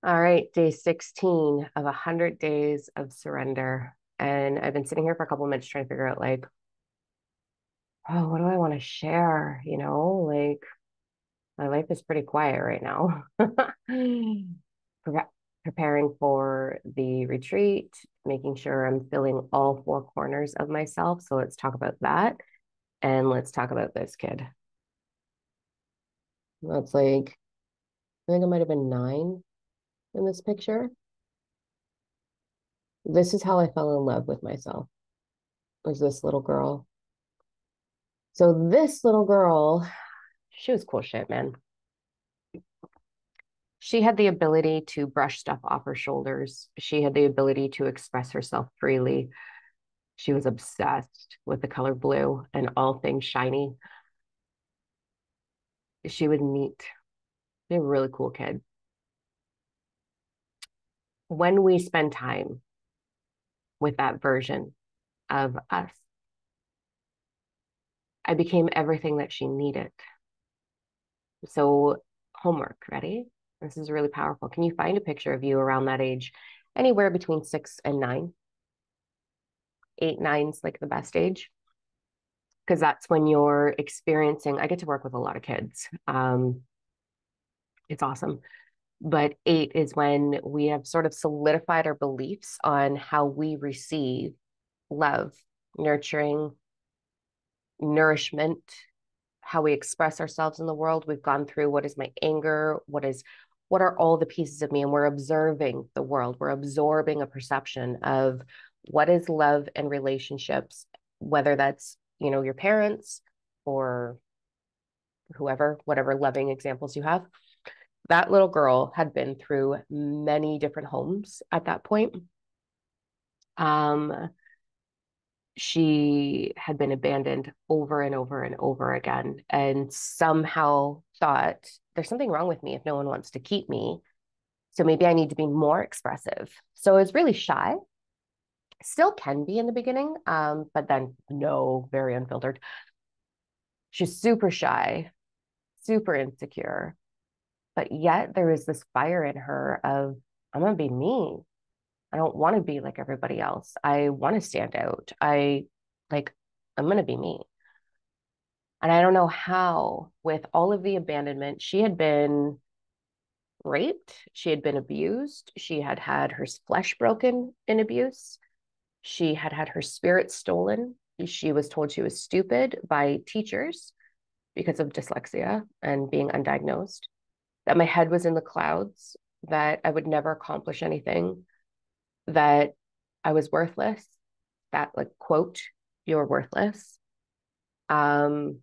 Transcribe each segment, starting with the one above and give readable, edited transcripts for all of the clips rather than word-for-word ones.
All right, day 16 of 100 days of surrender. And I've been sitting here for a couple of minutes trying to figure out, like, oh, what do I want to share? Like my life is pretty quiet right now. Pre- Preparing for the retreat, making sure I'm filling all four corners of myself. So let's talk about that. And let's talk about this kid. That's like, I think I might have been 9 in this picture. This is how I fell in love with myself, was this little girl. So this little girl, she was cool shit, man. She had the ability to brush stuff off her shoulders. She had the ability to express herself freely. She was obsessed with the color blue and all things shiny. She was neat. She was a really cool kid. When we spend time with that version of us, I became everything that she needed. So, homework, ready? This is really powerful. Can you find a picture of you around that age? Anywhere between 6 and 9. 8, 9's like the best age because that's when you're experiencing. I get to work with a lot of kids. It's awesome. But 8 is when we have sort of solidified our beliefs on how we receive love, nurturing, nourishment, how we express ourselves in the world. We've gone through what is my anger, what are all the pieces of me, and we're observing the world. We're absorbing a perception of what is love and relationships, whether that's, your parents or whoever, whatever loving examples you have. That little girl had been through many different homes at that point. Um, she had been abandoned over and over and over again, and somehow thought there's something wrong with me if no one wants to keep me. So maybe I need to be more expressive. So I was really shy, still can be in the beginning, but then no, very unfiltered. She's super shy, super insecure, but yet there was this fire in her of, I'm gonna be me. I don't want to be like everybody else. I want to stand out. Like, I'm gonna be me. And I don't know how, with all of the abandonment, she had been raped, she had been abused, she had had her flesh broken in abuse, she had had her spirit stolen. She was told she was stupid by teachers because of dyslexia and being undiagnosed, that my head was in the clouds, that I would never accomplish anything, that I was worthless, that, like, quote, you're worthless. Um,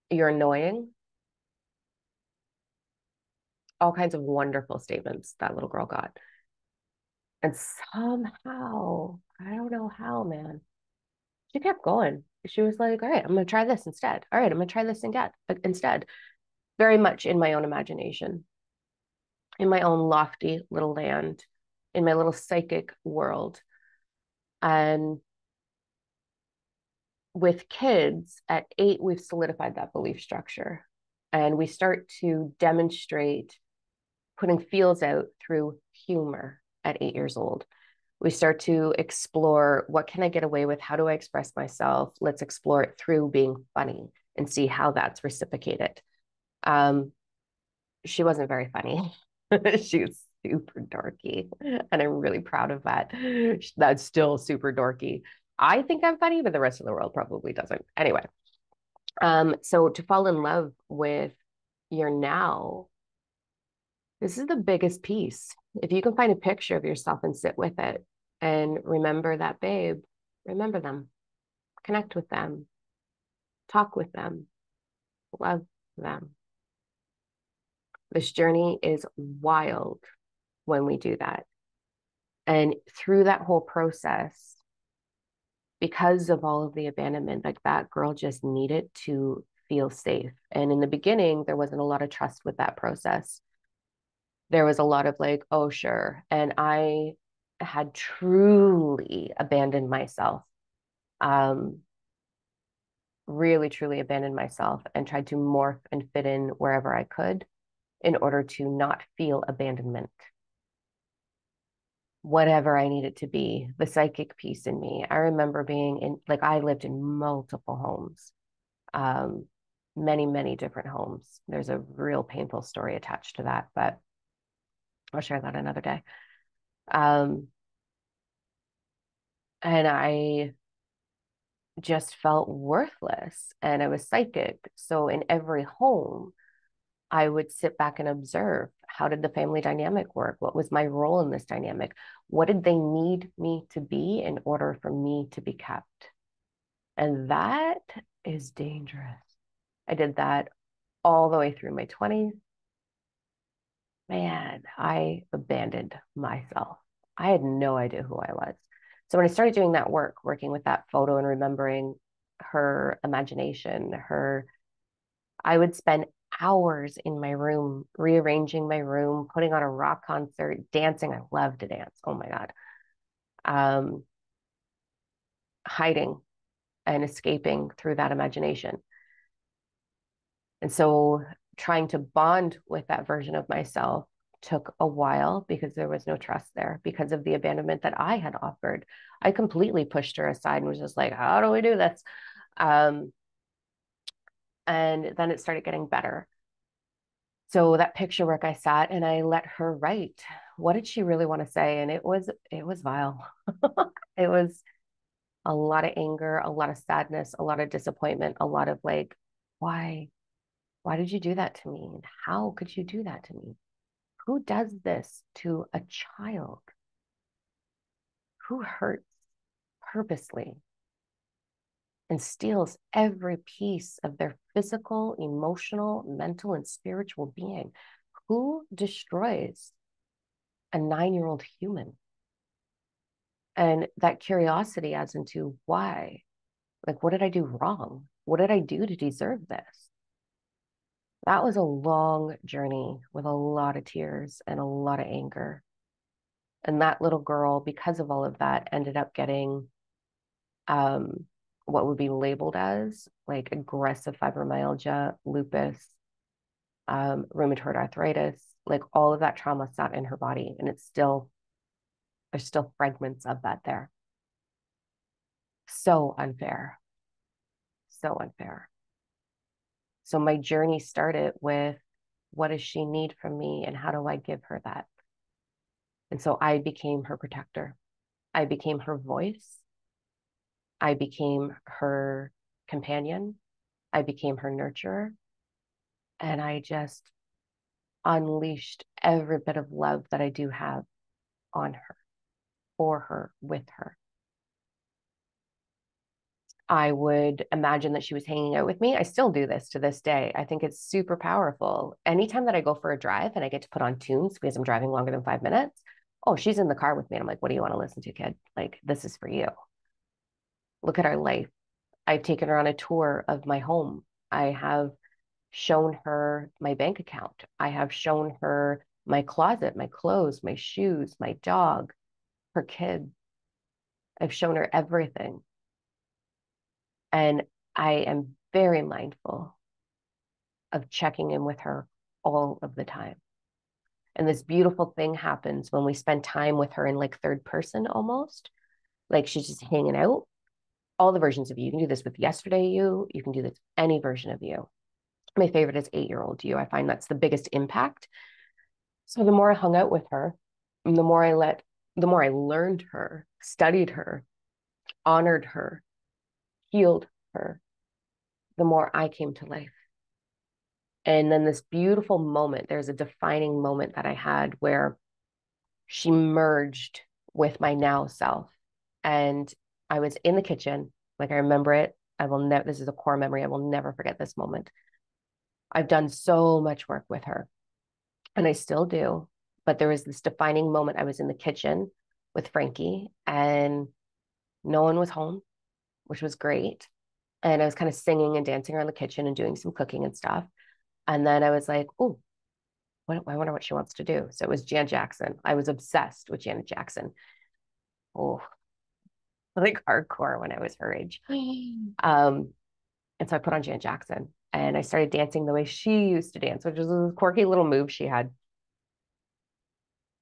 you're annoying. All kinds of wonderful statements that little girl got. And somehow, I don't know how, man, she kept going. She was like, all right, I'm going to try this instead. All right, I'm going to try this instead. Very much in my own imagination, in my own lofty little land, in my little psychic world. And with kids at 8, we've solidified that belief structure. And we start to demonstrate putting feels out through humor at 8 years old. We start to explore, what can I get away with? How do I express myself? Let's explore it through being funny and see how that's reciprocated. Um, she wasn't very funny. She was super dorky, and I'm really proud of that. That's still super dorky. I think I'm funny, but the rest of the world probably doesn't. Anyway, so to fall in love with your now, this is the biggest piece. If you can find a picture of yourself and sit with it and remember that babe, remember them, connect with them, talk with them, love them. This journey is wild when we do that. And through that whole process, because of all of the abandonment, like, that girl just needed to feel safe. And in the beginning, there wasn't a lot of trust with that process. There was a lot of like, oh, sure. And I had truly abandoned myself, um, really, truly abandoned myself and tried to morph and fit in wherever I could. in order to not feel abandonment. Whatever I needed to be, the psychic piece in me. I remember being in, like, I lived in multiple homes, um, many, many different homes. There's a real painful story attached to that, but I'll share that another day. Um, and I just felt worthless and I was psychic. So in every home, I would sit back and observe, how did the family dynamic work? What was my role in this dynamic? What did they need me to be in order for me to be kept? And that is dangerous. I did that all the way through my 20s. Man, I abandoned myself. I had no idea who I was. So when I started doing that work, working with that photo and remembering her imagination, I would spend hours in my room, rearranging my room, putting on a rock concert, dancing. I love to dance. Oh my God. Um, Hiding and escaping through that imagination. And so trying to bond with that version of myself took a while because there was no trust there because of the abandonment that I had offered. I completely pushed her aside and was just like, how do we do this? Um, and then it started getting better. So that picture work, I sat and I let her write. What did she really want to say? And it was vile. It was a lot of anger, a lot of sadness, a lot of disappointment, a lot of like, why? Why did you do that to me? And how could you do that to me? Who does this to a child? Who hurts purposely and steals every piece of their physical, emotional, mental, and spiritual being? Who destroys a 9-year-old human? And that curiosity adds into why. Like, what did I do wrong? What did I do to deserve this? That was a long journey with a lot of tears and a lot of anger. And that little girl, because of all of that, ended up getting um, what would be labeled as like aggressive fibromyalgia, lupus, rheumatoid arthritis, like all of that trauma sat in her body. And there's still fragments of that there. So unfair. So unfair. So my journey started with, what does she need from me and how do I give her that? And so I became her protector. I became her voice. I became her companion. I became her nurturer. And I just unleashed every bit of love that I do have on her, for her, with her. I would imagine that she was hanging out with me. I still do this to this day. I think it's super powerful. Anytime that I go for a drive and I get to put on tunes because I'm driving longer than 5 minutes, oh, she's in the car with me. And I'm like, what do you want to listen to, kid? Like, this is for you. Look at our life. I've taken her on a tour of my home. I have shown her my bank account. I have shown her my closet, my clothes, my shoes, my dog, her kids. I've shown her everything. And I am very mindful of checking in with her all of the time. And this beautiful thing happens when we spend time with her in like third person almost. Like she's just hanging out. All the versions of you. You can do this with yesterday you. You can do this with any version of you. My favorite is 8-year-old you. I find that's the biggest impact. So the more I hung out with her, and the more I learned her, studied her, honored her, healed her, the more I came to life. And then this beautiful moment, there's a defining moment that I had where she merged with my now self. And I was in the kitchen, like I remember it. I will never, this is a core memory. I will never forget this moment. I've done so much work with her, and I still do. But there was this defining moment. I was in the kitchen with Frankie, and no one was home, which was great. And I was kind of singing and dancing around the kitchen and doing some cooking and stuff. And then I was like, oh, I wonder what she wants to do. So it was Janet Jackson. I was obsessed with Janet Jackson. Oh, like hardcore when I was her age. And so I put on Janet Jackson and I started dancing the way she used to dance, which was a quirky little move she had.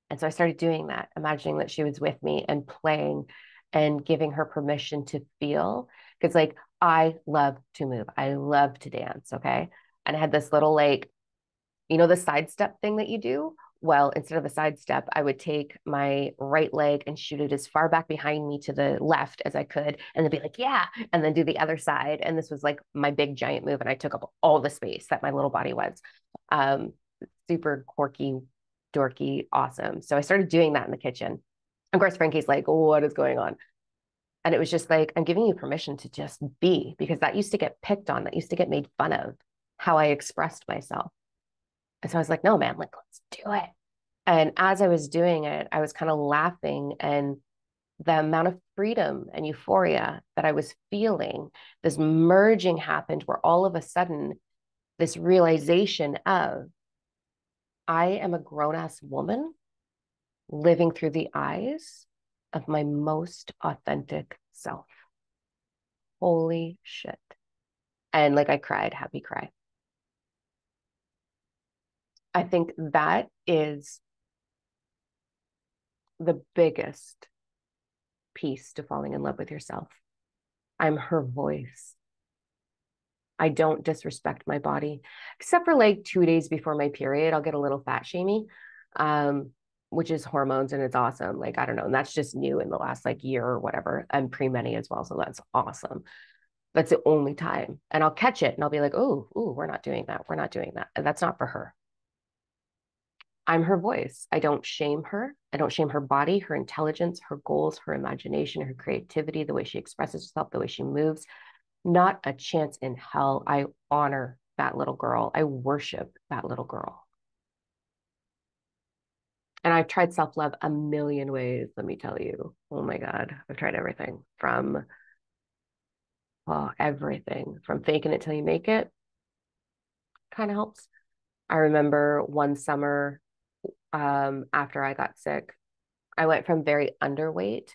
And so I started doing that, imagining that she was with me and playing and giving her permission to feel. Because, like, I love to move, I love to dance. Okay. And I had this little, like, the sidestep thing that you do. Well, instead of a sidestep, I would take my right leg and shoot it as far back behind me to the left as I could, and then be like, yeah, and then do the other side. And this was like my big giant move, and I took up all the space that my little body was. Um, Super quirky, dorky, awesome. So I started doing that in the kitchen. Of course, Frankie's like, what is going on? And it was just like, I'm giving you permission to just be, because that used to get picked on, that used to get made fun of how I expressed myself. And so I was like, no, man, like, let's do it. And as I was doing it, I was kind of laughing, and the amount of freedom and euphoria that I was feeling, this merging happened where all of a sudden, this realization of I am a grown ass woman living through the eyes of my most authentic self. Holy shit. And like I cried, happy cry. I think that is the biggest piece to falling in love with yourself. I'm her voice. I don't disrespect my body, except for like 2 days before my period. I'll get a little fat shamey, um, which is hormones, and it's awesome. Like, I don't know. And that's just new in the last like year or whatever. I'm pre-meni as well. So that's awesome. That's the only time. And I'll catch it and I'll be like, oh, we're not doing that. We're not doing that. And that's not for her. I'm her voice. I don't shame her. I don't shame her body, her intelligence, her goals, her imagination, her creativity, the way she expresses herself, the way she moves. Not a chance in hell. I honor that little girl. I worship that little girl. And I've tried self-love a million ways, let me tell you. Oh my God. I've tried everything from everything from faking it till you make it. Kind of helps. I remember one summer after I got sick, I went from very underweight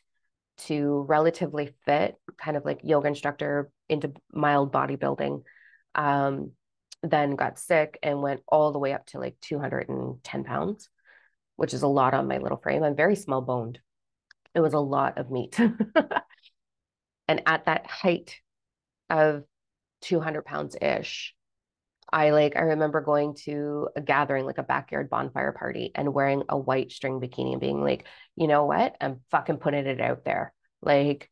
to relatively fit, kind of like yoga instructor into mild bodybuilding. Um, then got sick and went all the way up to like 210 pounds, which is a lot on my little frame. I'm very small boned. It was a lot of meat. And at that height of 200 pounds ish, I remember going to a gathering, like a backyard bonfire party, and wearing a white string bikini and being like, you know what? I'm fucking putting it out there. Like,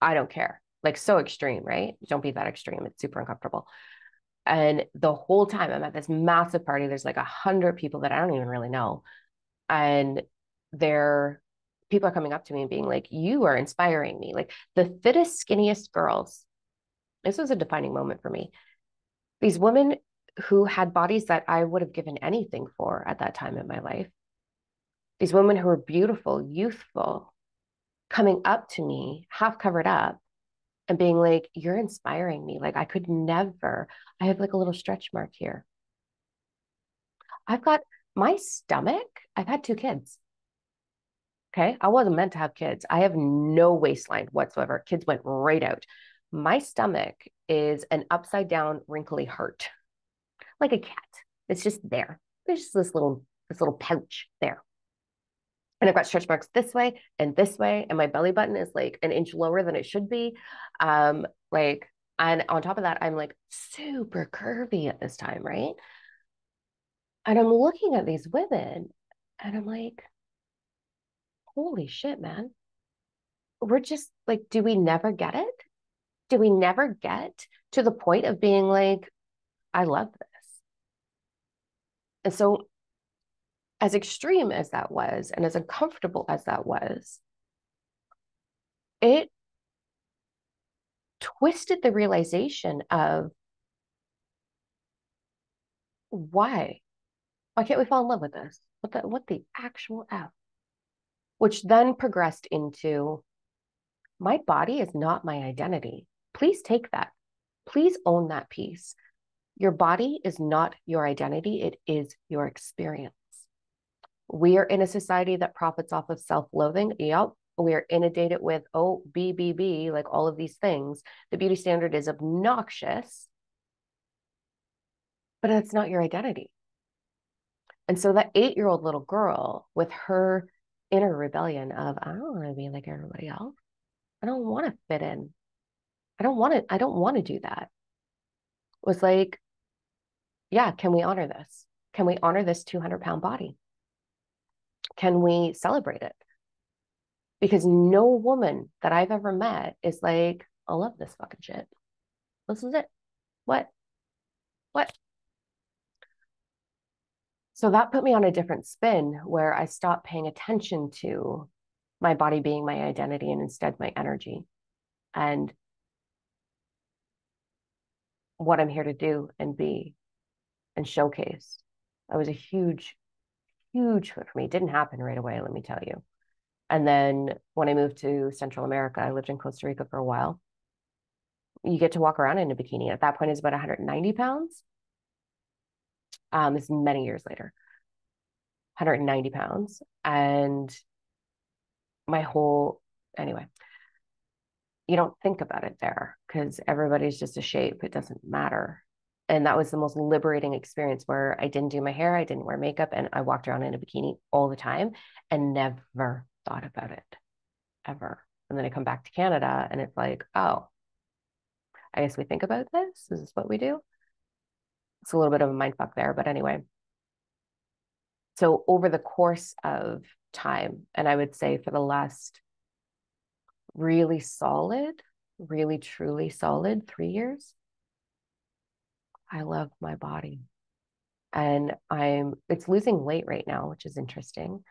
I don't care. Like, so extreme, right? Don't be that extreme. It's super uncomfortable. And the whole time I'm at this massive party, there's like 100 people that I don't even really know. And they're people are coming up to me and being like, you are inspiring me. Like the fittest, skinniest girls. This was a defining moment for me. These women who had bodies that I would have given anything for at that time in my life. These women who were beautiful, youthful, coming up to me, half covered up, and being like, you're inspiring me. Like, I could never. I have like a little stretch mark here. I've got my stomach. I've had 2 kids. Okay. I wasn't meant to have kids. I have no waistline whatsoever. Kids went right out. My stomach is an upside down, wrinkly heart, like a cat. It's just there. There's just this little pouch there. And I've got stretch marks this way, and my belly button is like an inch lower than it should be. Um, like, and on top of that, I'm like super curvy at this time, right? And I'm looking at these women and I'm like, holy shit, man. We're just like, do we never get it? Do we never get to the point of being like, I love this? And so, as extreme as that was, and as uncomfortable as that was, it twisted the realization of why? Why can't we fall in love with this? What the actual F? Which then progressed into my body is not my identity. Please take that. Please own that piece. Your body is not your identity, it is your experience. We are in a society that profits off of self-loathing. Yep. We are inundated with, oh, BBB, like all of these things. The beauty standard is obnoxious. but it's not your identity. And so that 8-year-old little girl with her inner rebellion of, I don't want to be like everybody else. I don't want to fit in. I don't want to do that. Was like, yeah, can we honor this? Can we honor this 200-pound body? Can we celebrate it? Because no woman that I've ever met is like, I love this fucking shit. This is it. What? What? So that put me on a different spin where I stopped paying attention to my body being my identity and instead my energy and what I'm here to do and be and showcase. That was a huge, huge foot for me. It didn't happen right away, let me tell you. And then when I moved to Central America, I lived in Costa Rica for a while. You get to walk around in a bikini. At that point, it's about 190 pounds. This is many years later, 190 pounds. And my whole, anyway, you don't think about it there because everybody's just a shape. It doesn't matter. And that was the most liberating experience where I didn't do my hair, I didn't wear makeup, and I walked around in a bikini all the time and never thought about it ever. And then I come back to Canada and it's like, oh, I guess we think about this. This is what we do. It's a little bit of a mind fuck there, but anyway. So over the course of time, and I would say for the last really solid, really truly solid 3 years, I love my body. And it's losing weight right now, which is interesting.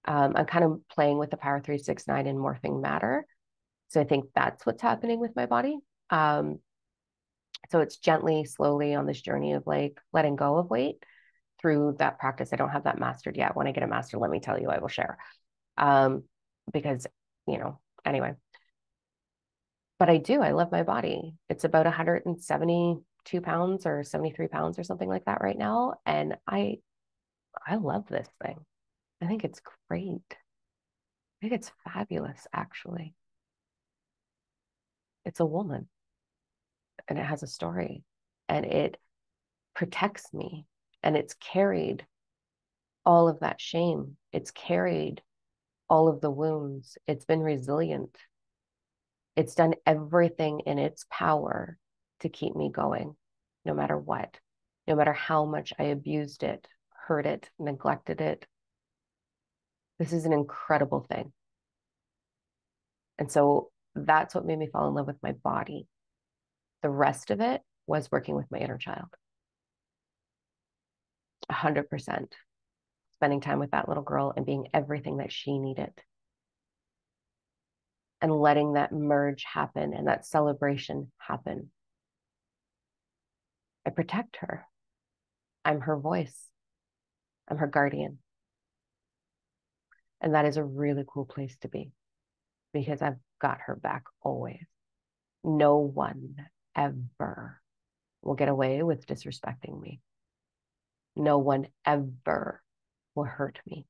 I'm kind of playing with the Power 369 and morphing matter. So I think that's what's happening with my body. So it's gently, slowly on this journey of like letting go of weight through that practice. I don't have that mastered yet. When I get it mastered, let me tell you, I will share. Because, anyway. But I love my body. It's about 172 pounds or 73 pounds or something like that right now. And I love this thing. I think it's great. I think it's fabulous, actually. It's a woman and it has a story and it protects me and it's carried all of that shame. It's carried all of the wounds. It's been resilient. It's done everything in its power to keep me going, no matter what, no matter how much I abused it, hurt it, neglected it. This is an incredible thing. And so that's what made me fall in love with my body. The rest of it was working with my inner child. 100%. Spending time with that little girl and being everything that she needed. And letting that merge happen and that celebration happen. I protect her. I'm her voice. I'm her guardian. And that is a really cool place to be because I've got her back always. No one ever will get away with disrespecting me. No one ever will hurt me.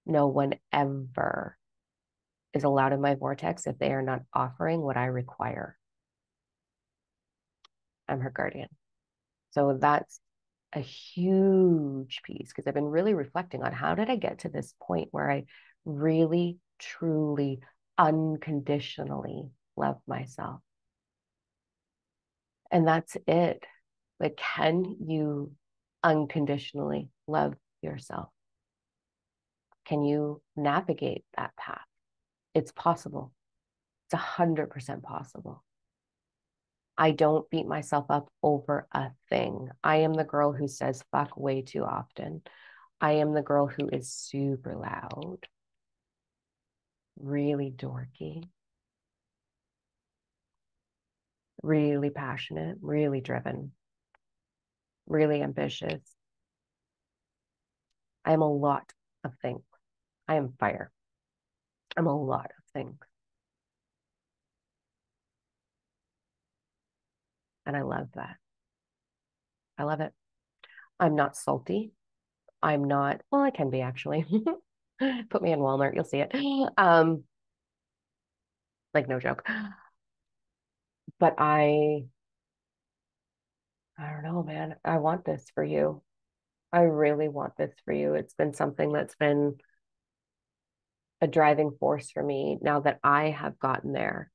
No one ever is allowed in my vortex if they are not offering what I require. I'm her guardian. So that's a huge piece because I've been really reflecting on how did I get to this point where I really, truly, unconditionally love myself. And that's it. Like, can you unconditionally love yourself? Can you navigate that path? It's possible. It's 100% possible. I don't beat myself up over a thing. I am the girl who says fuck way too often. I am the girl who is super loud, really dorky, really passionate, really driven, really ambitious. I am a lot of things. I am fire. I'm a lot of things. And I love that. I love it. I'm not salty. I'm not, well, I can be actually. Put me in Walmart, you'll see it. Like no joke. But I don't know, man. I want this for you. I really want this for you. It's been something that's been a driving force for me now that I have gotten there.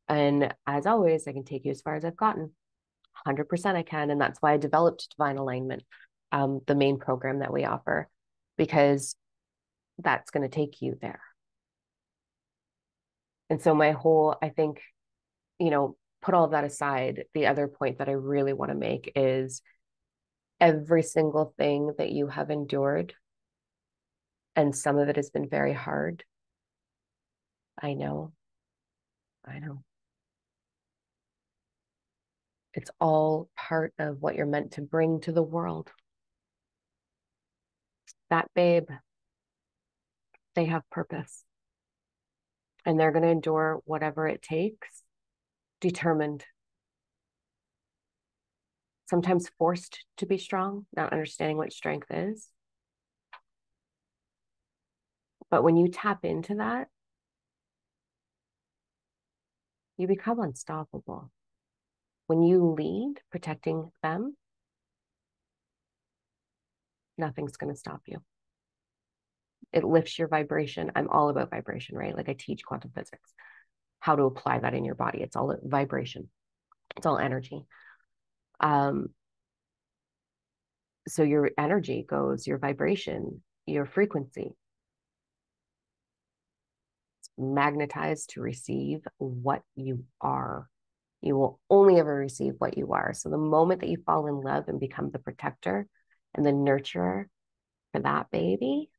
And as always, I can take you as far as I've gotten. 100% I can. And that's why I developed Divine Alignment, the main program that we offer, because that's going to take you there. And so my whole, I think, put all of that aside. The other point that I really want to make is every single thing that you have endured, and some of it has been very hard. I know, I know. It's all part of what you're meant to bring to the world. That babe, they have purpose and they're going to endure whatever it takes, determined, sometimes forced to be strong, not understanding what strength is. But when you tap into that, you become unstoppable. When you lead, protecting them, nothing's going to stop you. It lifts your vibration. I'm all about vibration, right? Like I teach quantum physics, how to apply that in your body. It's all vibration, it's all energy. Um, so your energy goes, your vibration, your frequency, it's magnetized to receive what you are. You will only ever receive what you are. So the moment that you fall in love and become the protector and the nurturer for that baby,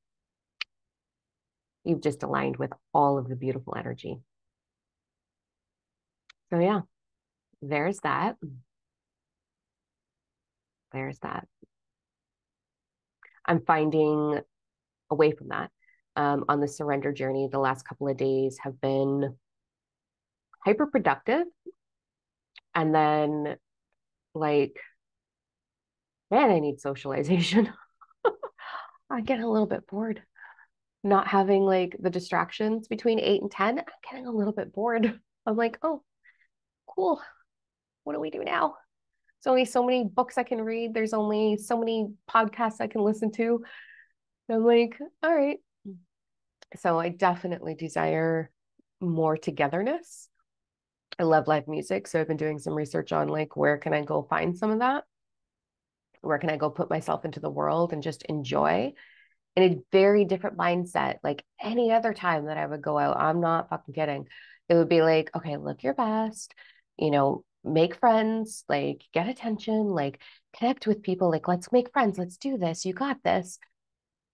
you've just aligned with all of the beautiful energy. So yeah, there's that. There's that. I'm finding away from that. On the surrender journey, the last couple of days have been hyper productive. And then, like, man, I need socialization. I get a little bit bored. Not having like the distractions between 8 and 10, I'm getting a little bit bored. I'm like, oh, cool. What do we do now? There's only so many books I can read. There's only so many podcasts I can listen to. And I'm like, all right. So I definitely desire more togetherness. I love live music. So I've been doing some research on like where can I go find some of that? Where can I go put myself into the world and just enjoy in a very different mindset? Like any other time that I would go out, I'm not fucking kidding. It would be like, okay, look your best, make friends, like get attention, like connect with people, like let's make friends, let's do this, you got this.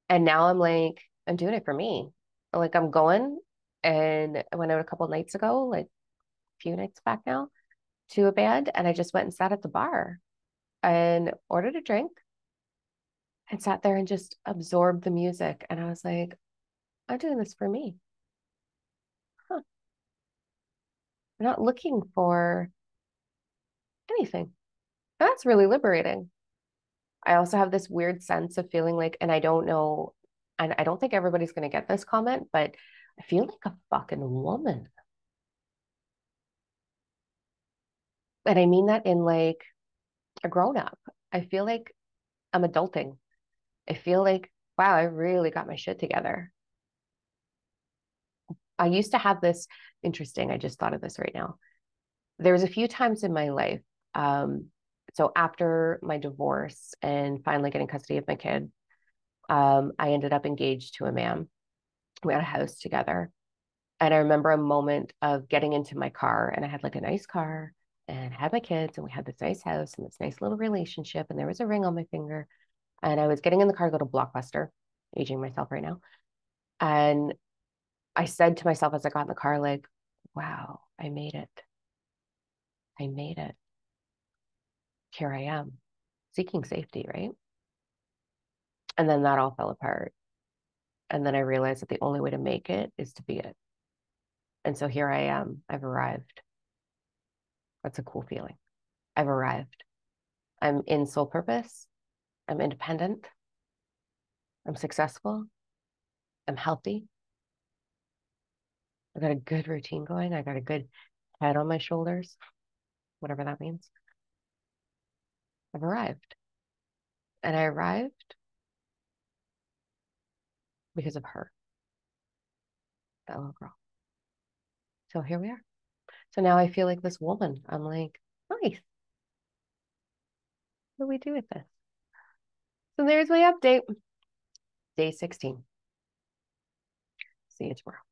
And now I'm like, I'm doing it for me. Like I'm going, and I went out a couple of nights ago, like a few nights back now, to a band, and I just went and sat at the bar and ordered a drink and sat there and just absorbed the music. And I was like, I'm doing this for me. Huh. I'm not looking for anything. That's really liberating. I also have this weird sense of feeling like, and I don't know, and I don't think everybody's going to get this comment, but I feel like a fucking woman. And I mean that in like a grown up. I feel like I'm adulting. I feel like, wow, I really got my shit together. I used to have this interesting, I just thought of this right now. There was a few times in my life. Um, so after my divorce and finally getting custody of my kid, I ended up engaged to a man. We had a house together. And I remember a moment of getting into my car, and I had like a nice car and had my kids, and we had this nice house and this nice little relationship, and there was a ring on my finger. And I was getting in the car to go to Blockbuster, aging myself right now. And I said to myself as I got in the car, like, wow, I made it. I made it. Here I am, seeking safety, right? And then that all fell apart. And then I realized that the only way to make it is to be it. And so here I am. I've arrived. That's a cool feeling. I've arrived. I'm in soul purpose. I'm independent. I'm successful. I'm healthy. I got a good routine going. I got a good head on my shoulders, whatever that means. I've arrived. And I arrived because of her, that little girl. So here we are. So now I feel like this woman. I'm like, nice. What do we do with this? So there's my update. Day 16. See you tomorrow.